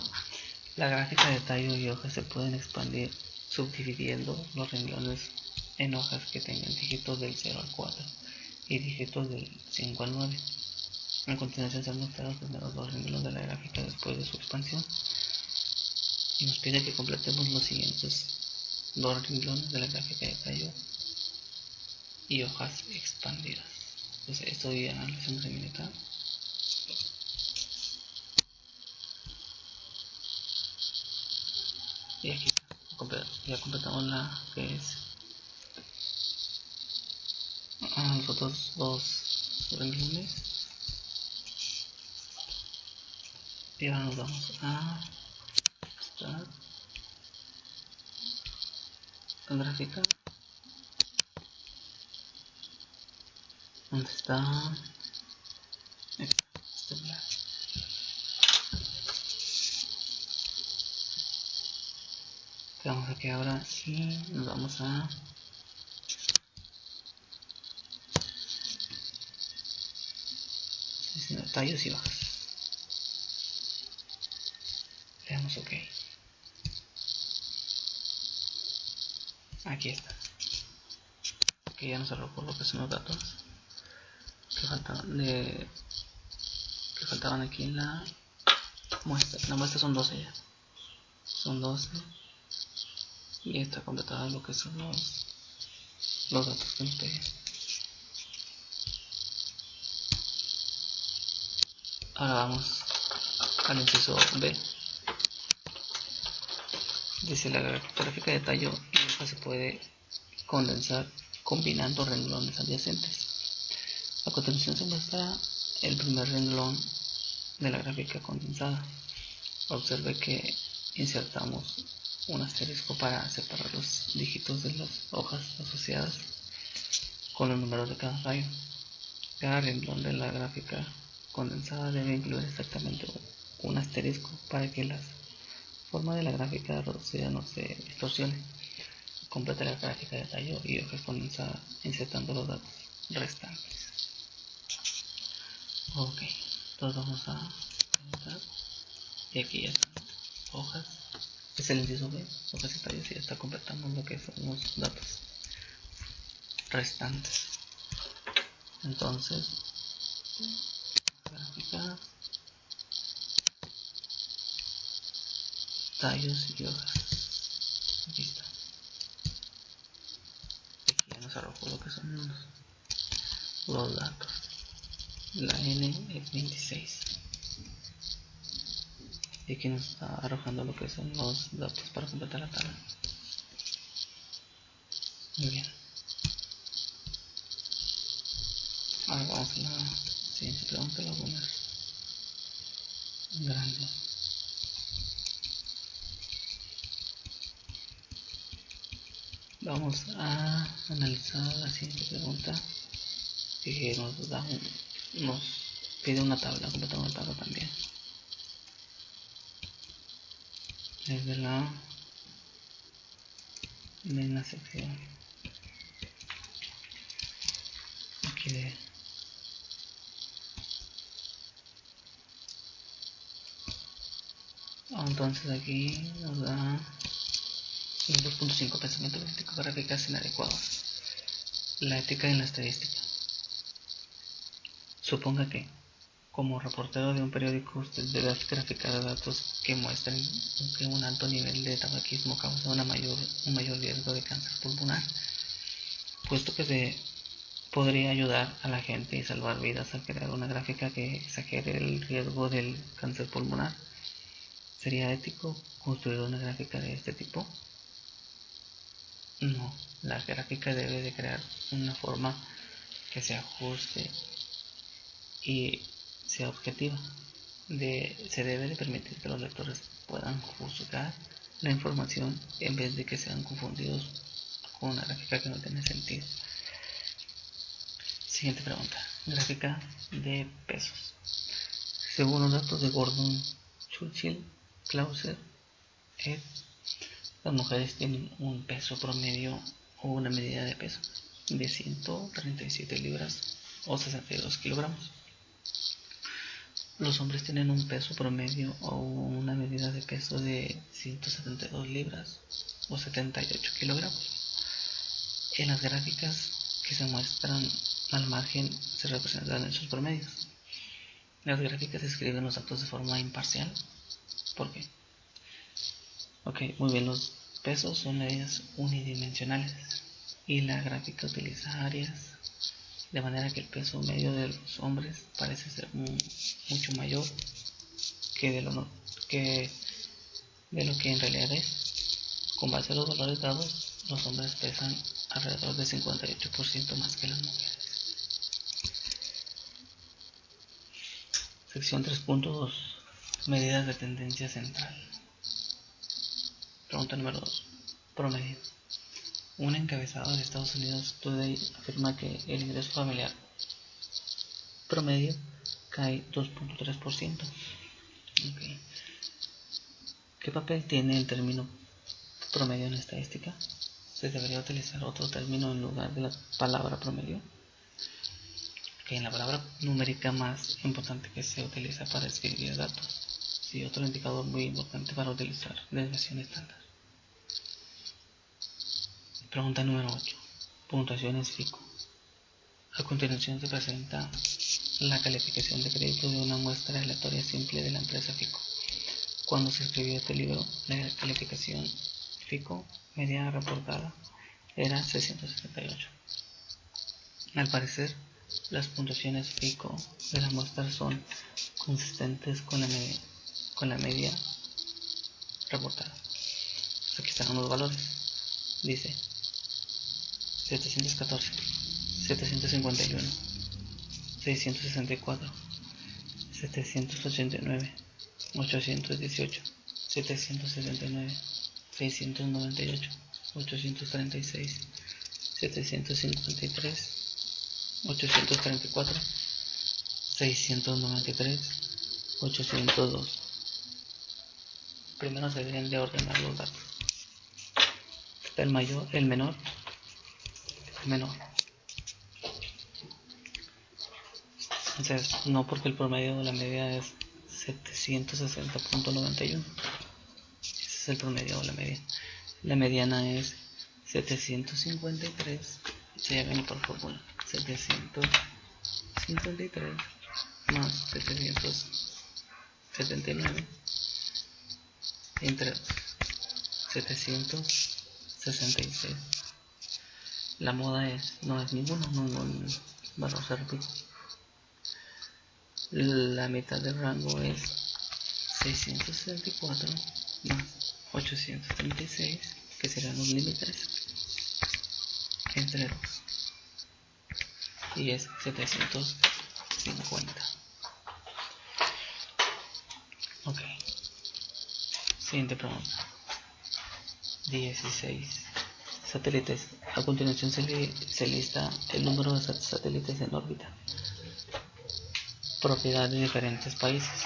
La gráfica de tallo y hojas se pueden expandir subdividiendo los renglones en hojas que tengan dígitos del 0 al 4 y dígitos del 5 al 9. A continuación se han mostrado los primeros dos renglones de la gráfica después de su expansión y nos pide que completemos los siguientes dos renglones de la gráfica de tallo y hojas expandidas. Entonces esto ya lo hacemos en militar. Y aquí ya completamos la que es los otros dos renglones. Y ahora nos vamos a esta gráfica donde está este blanco. Quedamos aquí ahora y nos vamos a tallos y bajas. Le damos OK. Aquí está. Que ya nos arrojó lo que son los datos que faltaban aquí en la muestra. La muestra son 12 ya. Son 12. Y está completada lo que son los datos que nos pedían. Ahora vamos al inciso B. Dice la gráfica de tallo y hoja se puede condensar combinando renglones adyacentes. A continuación se muestra el primer renglón de la gráfica condensada. Observe que insertamos un asterisco para separar los dígitos de las hojas asociadas con los números de cada tallo. Cada renglón de la gráfica condensada debe incluir exactamente un asterisco para que la forma de la gráfica reducida no se distorsione. Completa la gráfica de tallo y hoja condensada insertando los datos restantes. Ok, entonces vamos a comentar. Y aquí ya están hojas. Es el inciso B, hojas y tallos, y ya está completando lo que son los datos restantes. Entonces, gráfica tallos y hojas. Aquí está. Aquí ya nos arrojó lo que son los datos. La N es 26. Y aquí nos está arrojando lo que son los datos para completar la tabla. Muy bien. Ahora vamos a la siguiente pregunta, la más grande. Vamos a analizar la siguiente pregunta que nos pide una tabla, completar una tabla también. Desde la sección aquí de entonces aquí nos da 2.5 pensamiento crítico, gráficas inadecuadas. La ética en la estadística. Suponga que, como reportero de un periódico, usted debe graficar datos que muestren que un alto nivel de tabaquismo causa un mayor riesgo de cáncer pulmonar, puesto que se podría ayudar a la gente y salvar vidas al crear una gráfica que exagere el riesgo del cáncer pulmonar. ¿Sería ético construir una gráfica de este tipo? No, la gráfica debe de crear una forma que se ajuste y sea objetiva. Se debe de permitir que los lectores puedan juzgar la información en vez de que sean confundidos con una gráfica que no tiene sentido. Siguiente pregunta. Gráfica de pesos. Según los datos de Gordon, Churchill, Clauser, Ed, las mujeres tienen un peso promedio o una medida de peso de 137 libras o 62 kilogramos. Los hombres tienen un peso promedio o una medida de peso de 172 libras o 78 kilogramos. En las gráficas que se muestran al margen se representan esos promedios. Las gráficas describen los datos de forma imparcial. ¿Por qué? Ok, muy bien, los pesos son medidas unidimensionales y la gráfica utiliza áreas, de manera que el peso medio de los hombres parece ser mucho mayor que de lo que en realidad es. Con base a los valores dados, los hombres pesan alrededor de 58% más que las mujeres. Sección 3.2. Medidas de tendencia central. Pregunta número 2. Promedio. Un encabezado de Estados Unidos Today afirma que el ingreso familiar promedio cae 2.3%. Okay. ¿Qué papel tiene el término promedio en la estadística? ¿Se debería utilizar otro término en lugar de la palabra promedio? Okay, la palabra numérica más importante que se utiliza para escribir datos. Sí, otro indicador muy importante para utilizar desviación estándar. Pregunta número 8. Puntuaciones FICO. A continuación se presenta la calificación de crédito de una muestra aleatoria simple de la empresa FICO. Cuando se escribió este libro, la calificación FICO media reportada era 678. Al parecer, las puntuaciones FICO de la muestra son consistentes con la media reportada. Aquí están los valores. Dice 714, 751, 664, 789, 818, 779, 698, 836, 753, 834, 693, 802. Primero se deben de ordenar los datos. Está el menor, el menor. Entonces, no, porque el promedio de la media es 760.91. Ese es el promedio de la media. La mediana es 753. Se ven por fórmula. 753 más 779 entre 766. La moda no es ningún valor, se repite. La mitad del rango es 664 más 836, que serán los límites entre 2, y es 750. Ok, siguiente pregunta. 16 satélites. A continuación se lista el número de satélites en órbita, propiedad de diferentes países.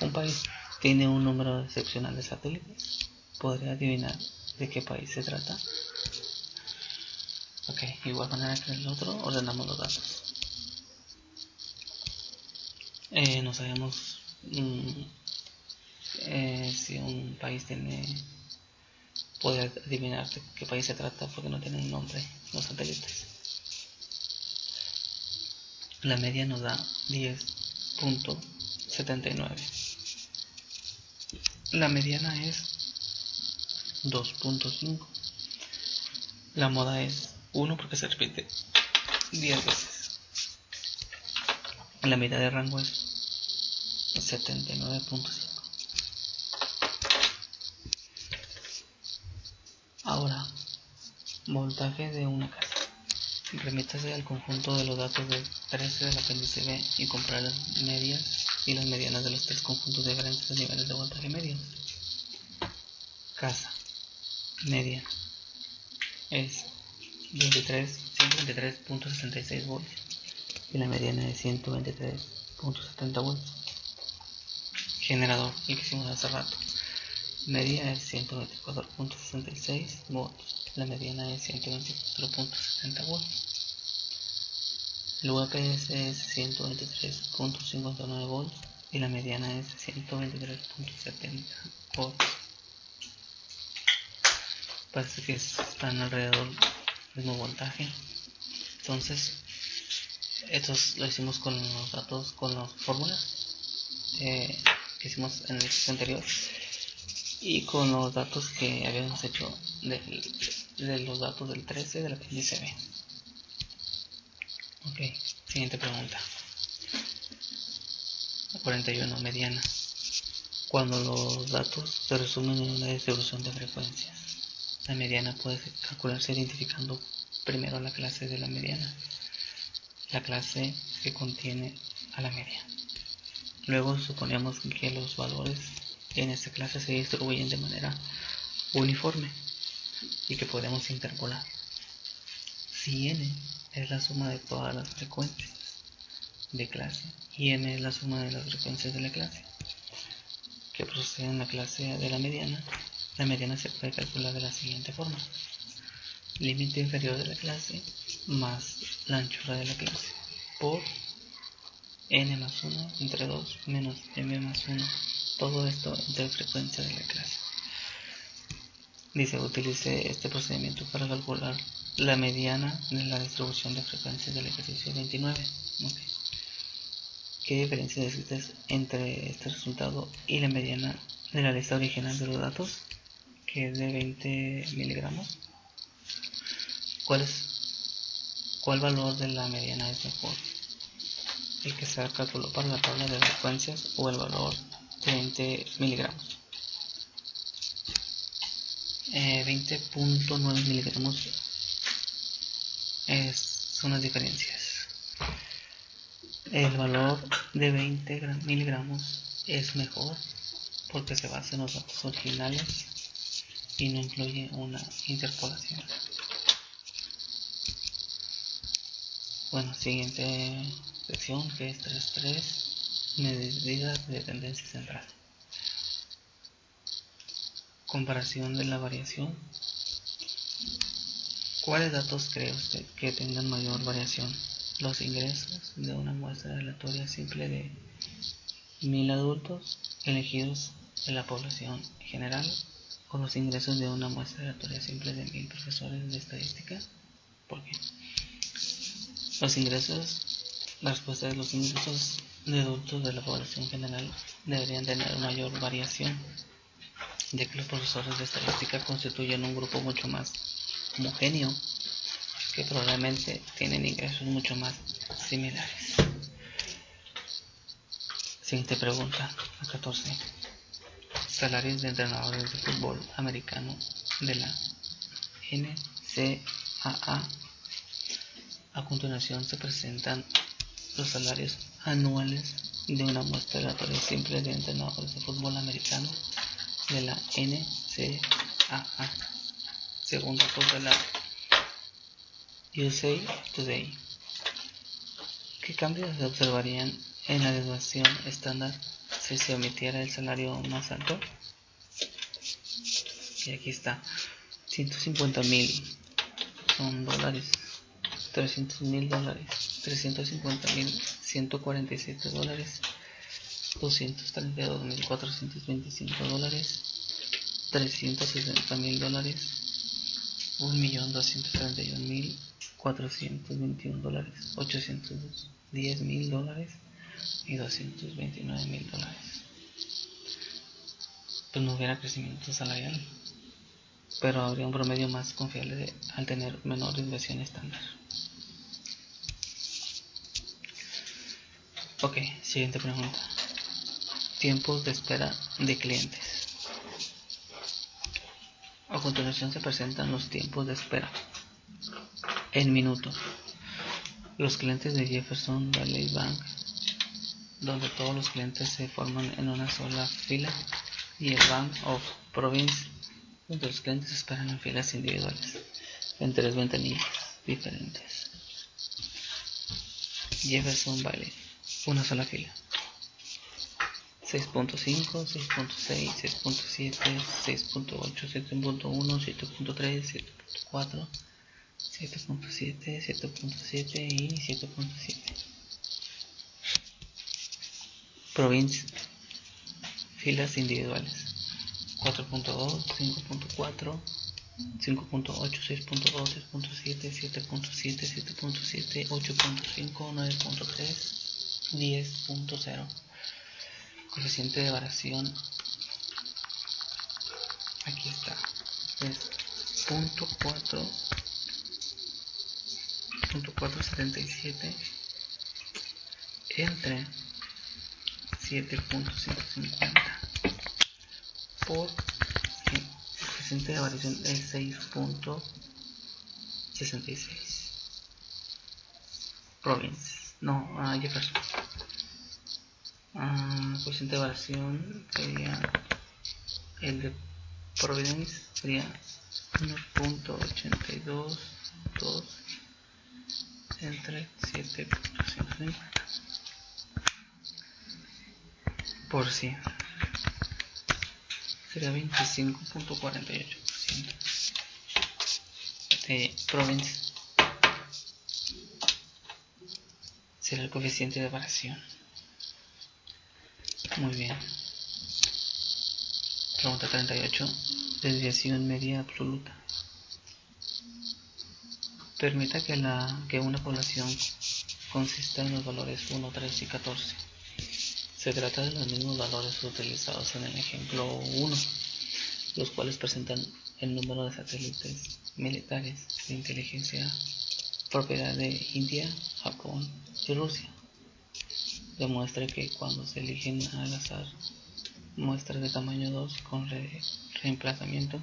Un país tiene un número excepcional de satélites. ¿Podría adivinar de qué país se trata? Ok, igual manera que el otro, ordenamos los datos. No sabemos si un país puede adivinar de qué país se trata porque no tiene un nombre los satélites. La media nos da 10.79. La mediana es 2.5. La moda es 1 porque se repite 10 veces. La mitad de rango es 79.5. Ahora, voltaje de una casa. Remítase al conjunto de los datos del 13 del apéndice B y comprar las medias y las medianas de los tres conjuntos diferentes de niveles de voltaje medio. Casa media es 123.66 volts y la mediana es 123.70 volts. Generador, el que hicimos hace rato. Media es 124.66 volts. La mediana es 124.70 volts. El UPS es 123.59 volts y la mediana es 123.70 volts. Parece que están alrededor del mismo voltaje. Entonces, estos lo hicimos con los datos, con las fórmulas que hicimos en el ejercicio anterior y con los datos que habíamos hecho de los datos del 13 del apéndice B. Ok, siguiente pregunta. 41, mediana. Cuando los datos se resumen en una distribución de frecuencias, la mediana puede calcularse identificando primero la clase de la mediana, la clase que contiene a la media. Luego suponemos que los valores en esta clase se distribuyen de manera uniforme y que podemos interpolar. Si n es la suma de todas las frecuencias de clase y m es la suma de las frecuencias de la clase que proceden la clase de la mediana se puede calcular de la siguiente forma: límite inferior de la clase más la anchura de la clase por n más 1 entre 2 menos m más 1, todo esto entre frecuencia de la clase. Dice, utilice este procedimiento para calcular la mediana de la distribución de frecuencias del ejercicio 29. Okay. ¿Qué diferencia existe entre este resultado y la mediana de la lista original de los datos, que es de 20 miligramos? ¿Cuál valor de la mediana es mejor? ¿El que se calculó para la tabla de frecuencias o el valor de 20 miligramos? 20.9 miligramos son las diferencias. El valor de 20 miligramos es mejor porque se basa en los datos originales y no incluye una interpolación. Bueno, siguiente sección, que es 3.3, medidas de tendencia central. Comparación de la variación. ¿Cuáles datos cree usted que tengan mayor variación? ¿Los ingresos de una muestra aleatoria simple de 1000 adultos elegidos de la población general, o los ingresos de una muestra aleatoria simple de 1000 profesores de estadística? ¿Por qué? La respuesta es: los ingresos de adultos de la población general deberían tener mayor variación. ya que los profesores de estadística constituyen un grupo mucho más homogéneo, que probablemente tienen ingresos mucho más similares. Siguiente pregunta, la 14. Salarios de entrenadores de fútbol americano de la NCAA. A continuación se presentan los salarios anuales de una muestra aleatoria simple de entrenadores de fútbol americano de la NCAA, según datos de la USA Today. ¿Qué cambios se observarían en la graduación estándar si se omitiera el salario más alto? Y aquí está, 150,000 son dólares, 300,000 dólares, 350,000, 147 dólares, 232,425 dólares, 360,000 dólares, 1,231,421 dólares, 810,000 dólares y 229,000 dólares. Pues no hubiera crecimiento salarial, pero habría un promedio más confiable al tener menor desviación estándar. Ok, siguiente pregunta. Tiempos de espera de clientes. A continuación se presentan los tiempos de espera en minutos. Los clientes de Jefferson Valley Bank, donde todos los clientes se forman en una sola fila, y el Bank of Province, donde los clientes esperan en filas individuales en 3 ventanillas diferentes. Jefferson Valley, una sola fila. 6.5, 6.6, 6.7, 6.8, 7.1, 7.3, 7.4, 7.7, 7.7 y 7.7. Province, filas individuales. 4.2, 5.4, 5.8, 6.2, 6.7, 7.7, 7.7, 8.5, 9.3, 10.0. Coeficiente de variación, aquí está, es 0.477 entre 7.150 por el coeficiente de variación es 6.66. Province, no, Jefferson. Coeficiente de variación sería el de Providence, sería 1.822 entre 7.150 por 100, sería 25.48% de Province, será el coeficiente de variación. Muy bien. Pregunta 38. Desviación media absoluta. Permita que una población consista en los valores 1, 3 y 14. Se trata de los mismos valores utilizados en el ejemplo 1, los cuales presentan el número de satélites militares de inteligencia propiedad de India, Japón y Rusia. Demuestra que cuando se eligen al azar muestras de tamaño 2 con reemplazamiento,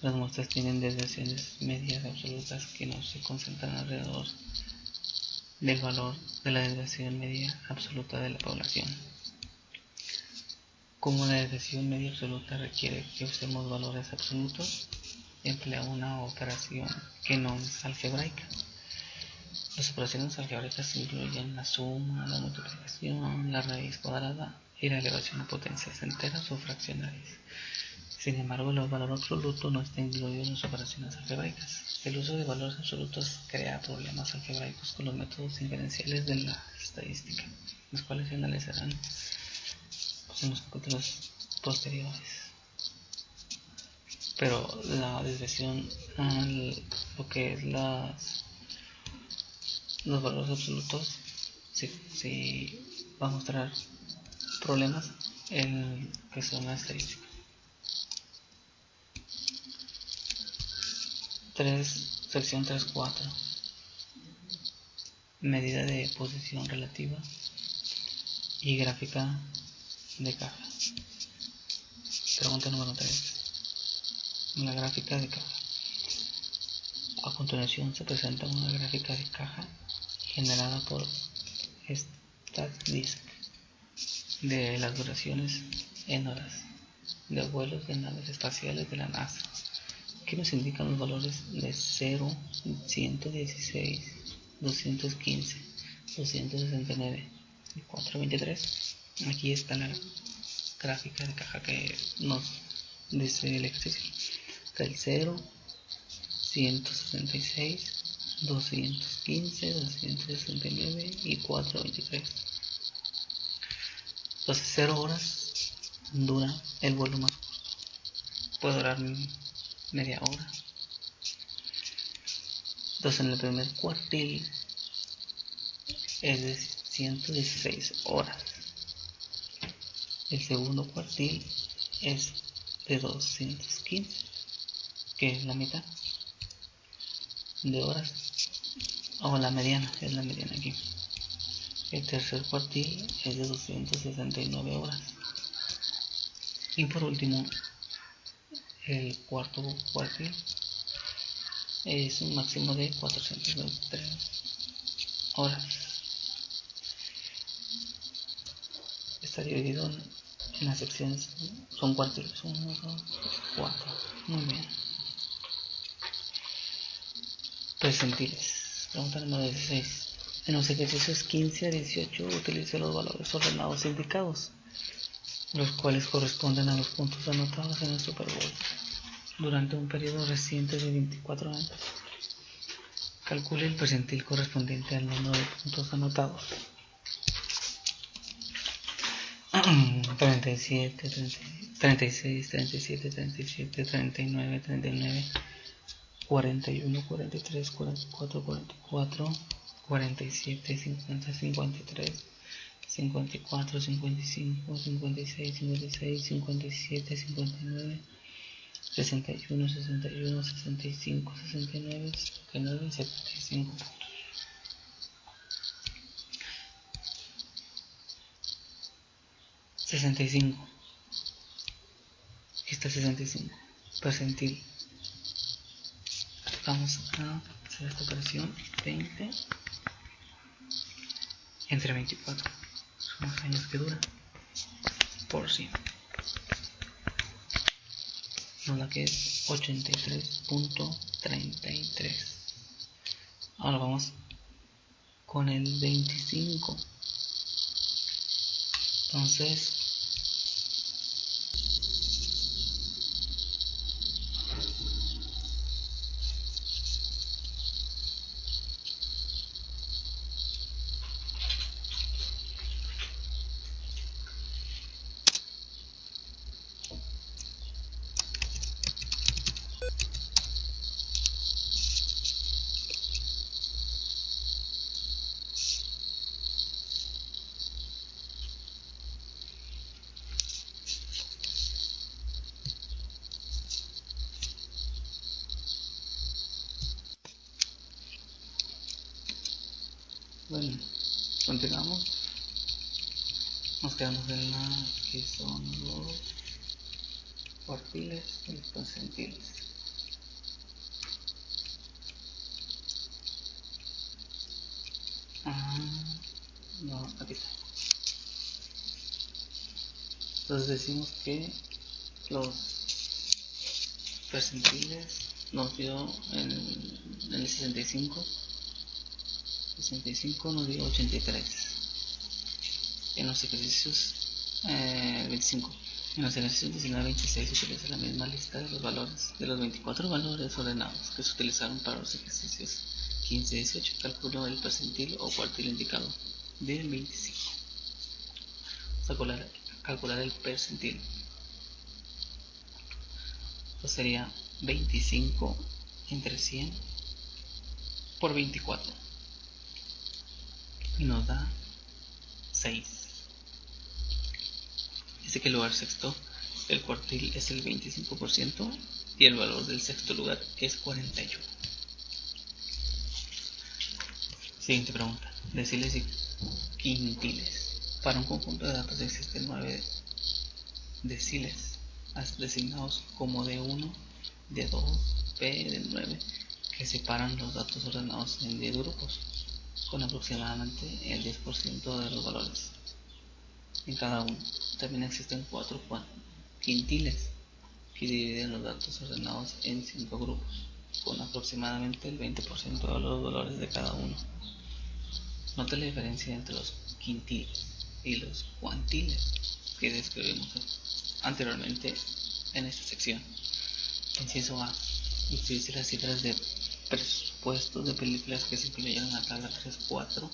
las muestras tienen desviaciones medias absolutas que no se concentran alrededor del valor de la desviación media absoluta de la población. Como la desviación media absoluta requiere que usemos valores absolutos, emplea una operación que no es algebraica. Las operaciones algebraicas incluyen la suma, la multiplicación, la raíz cuadrada y la elevación a potencias enteras o fraccionarias. Sin embargo, el valor absoluto no está incluido en las operaciones algebraicas. El uso de valores absolutos crea problemas algebraicos con los métodos inferenciales de la estadística, los cuales se analizarán en los capítulos posteriores. Pero la desviación, lo que es los valores absolutos, sí va a mostrar problemas en que son la estadística. sección 3.4. Medida de posición relativa y gráfica de caja. Pregunta número 3. La gráfica de caja. A continuación se presenta una gráfica de caja generada por StatDisk de las duraciones en horas de vuelos de naves espaciales de la NASA, que nos indican los valores de 0, 116, 215, 269 y 423. Aquí está la gráfica de caja que nos dice el ejercicio. Del 0, 166, 215, 269 y 423. Entonces 0 horas dura el vuelo más corto. Puede durar media hora. Entonces en el primer cuartil es de 116 horas. El segundo cuartil es de 215, que es la mitad de horas, o la mediana, es la mediana aquí. El tercer cuartil es de 269 horas. Y por último, el cuarto cuartil es un máximo de 423 horas. Está dividido en las secciones, son cuartiles, 1, 2, 4. Muy bien. Percentiles. Pregunta número 16. En los ejercicios 15 a 18 utilice los valores ordenados indicados, los cuales corresponden a los puntos anotados en el Super Bowl durante un periodo reciente de 24 años. Calcule el percentil correspondiente al número de puntos anotados. 37, 36, 37, 37, 39, 39, 41, 43, 44, 44, 47, 50, 53, 54, 55, 56, 56, 57, 59, 61, 61, 65, 69, 69, 75 puntos. 65. Aquí está 65. Percentil. Vamos a hacer esta operación. 20 entre 24. Son los años que dura. Por 100. No, la que es 83.33. Ahora vamos con el 25. Entonces, bueno, continuamos. Nos quedamos en la que son los cuartiles y los percentiles. No, aquí está. Entonces decimos que los percentiles nos dio en el 65 nos dio 83. En los ejercicios 25. En los ejercicios 19 y 26 se utiliza la misma lista de los valores, de los 24 valores ordenados que se utilizaron para los ejercicios 15 y 18. Calculo el percentil o cuartil indicado del 25. Vamos a calcular el percentil. Esto sería 25 entre 100 por 24. Y nos da 6. Dice que el lugar sexto el cuartil es el 25% y el valor del sexto lugar es 41. Siguiente pregunta. Deciles y quintiles. Para un conjunto de datos existen 9 deciles designados como D1, D2, P, D9, que separan los datos ordenados en 10 grupos, con aproximadamente el 10% de los valores en cada uno. También existen 4 quintiles, que dividen los datos ordenados en 5 grupos, con aproximadamente el 20% de los valores de cada uno. Nota la diferencia entre los quintiles y los cuantiles que describimos anteriormente en esta sección. Inciso A. Utilice las cifras de presupuestos de películas que se incluyeron en la tabla 3.4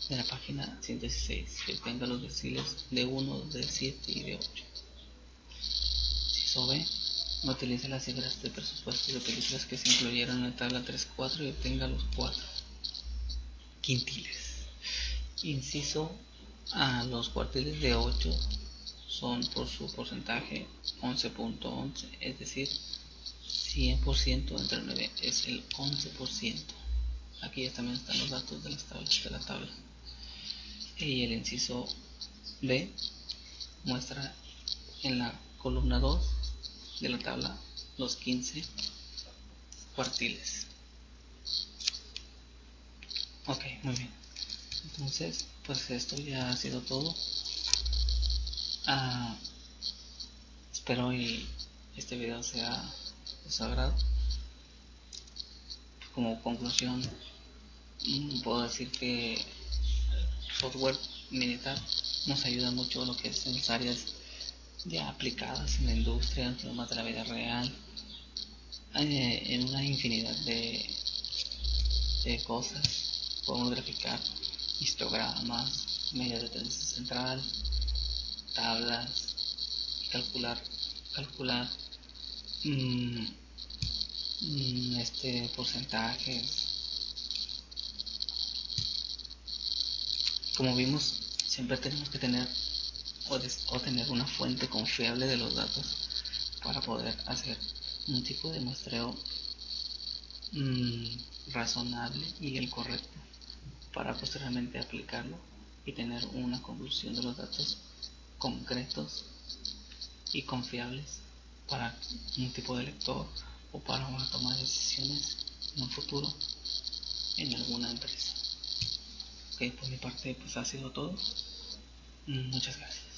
de la página 116 y obtenga los deciles de 1, de 7 y de 8. Inciso B. Utilice las cifras de presupuestos de películas que se incluyeron en la tabla 3.4 y obtenga los 4 quintiles. Inciso A. Los cuartiles de 8 son por su porcentaje 11.11, es decir, 100% entre 9 es el 11%. Aquí ya también están los datos de las tablas de la tabla. Y el inciso B muestra en la columna 2 de la tabla los 15 cuartiles. Ok, muy bien. Entonces, pues esto ya ha sido todo. Espero y este video sea de su agrado. Como conclusión, puedo decir que el software militar nos ayuda mucho en lo que es en las áreas ya aplicadas en la industria, en temas de la vida real, en una infinidad de cosas. Podemos graficar histogramas, medios de tendencia central, tablas, calcular porcentajes. Como vimos, siempre tenemos que tener o tener una fuente confiable de los datos para poder hacer un tipo de muestreo razonable y el correcto para posteriormente aplicarlo y tener una conclusión de los datos concretos y confiables para un tipo de lector o para una toma de decisiones en un futuro en alguna empresa. Ok, por mi parte pues ha sido todo. Muchas gracias.